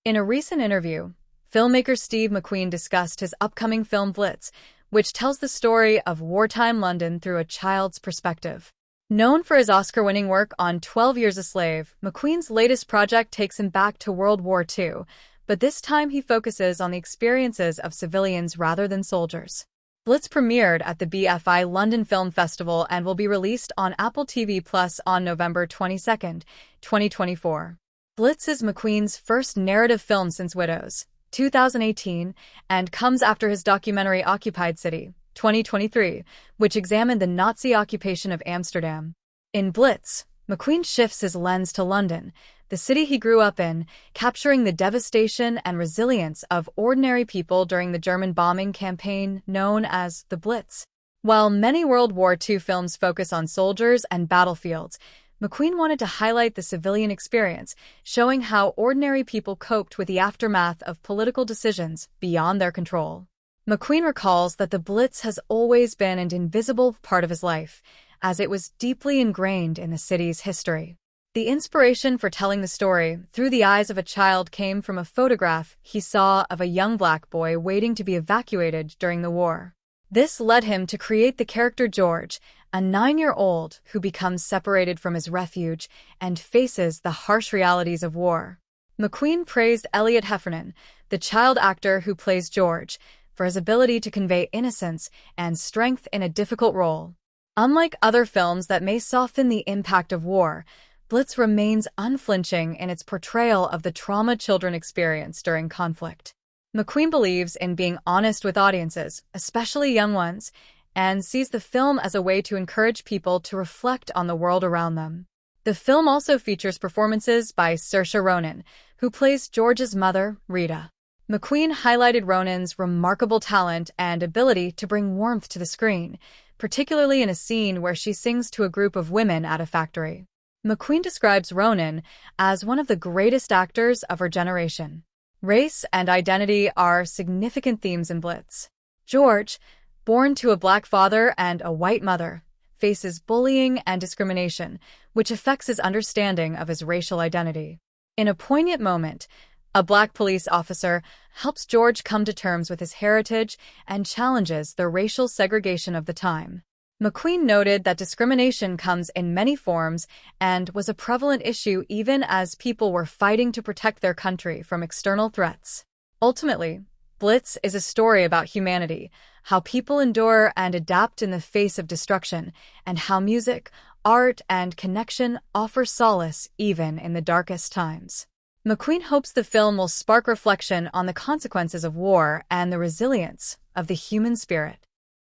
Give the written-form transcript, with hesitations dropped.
In a recent interview, filmmaker Steve McQueen discussed his upcoming film Blitz, which tells the story of wartime London through a child's perspective. Known for his Oscar-winning work on 12 Years a Slave, McQueen's latest project takes him back to World War II, but this time he focuses on the experiences of civilians rather than soldiers. Blitz premiered at the BFI London Film Festival and will be released on Apple TV Plus on November 22, 2024. Blitz is McQueen's first narrative film since Widows, 2018, and comes after his documentary Occupied City, 2023, which examined the Nazi occupation of Amsterdam. In Blitz, McQueen shifts his lens to London, the city he grew up in, capturing the devastation and resilience of ordinary people during the German bombing campaign known as the Blitz. While many World War II films focus on soldiers and battlefields, McQueen wanted to highlight the civilian experience, showing how ordinary people coped with the aftermath of political decisions beyond their control. McQueen recalls that the Blitz has always been an invisible part of his life, as it was deeply ingrained in the city's history. The inspiration for telling the story through the eyes of a child came from a photograph he saw of a young black boy waiting to be evacuated during the war. This led him to create the character George, a 9-year-old who becomes separated from his refuge and faces the harsh realities of war. McQueen praised Elliot Heffernan, the child actor who plays George, for his ability to convey innocence and strength in a difficult role. Unlike other films that may soften the impact of war, Blitz remains unflinching in its portrayal of the trauma children experience during conflict. McQueen believes in being honest with audiences, especially young ones, and sees the film as a way to encourage people to reflect on the world around them. The film also features performances by Saoirse Ronan, who plays George's mother, Rita. McQueen highlighted Ronan's remarkable talent and ability to bring warmth to the screen, particularly in a scene where she sings to a group of women at a factory. McQueen describes Ronan as one of the greatest actors of her generation. Race and identity are significant themes in Blitz. George, born to a black father and a white mother, faces bullying and discrimination, which affects his understanding of his racial identity. In a poignant moment, a black police officer helps George come to terms with his heritage and challenges the racial segregation of the time. McQueen noted that discrimination comes in many forms and was a prevalent issue even as people were fighting to protect their country from external threats. Ultimately, Blitz is a story about humanity, how people endure and adapt in the face of destruction, and how music, art, and connection offer solace even in the darkest times. McQueen hopes the film will spark reflection on the consequences of war and the resilience of the human spirit.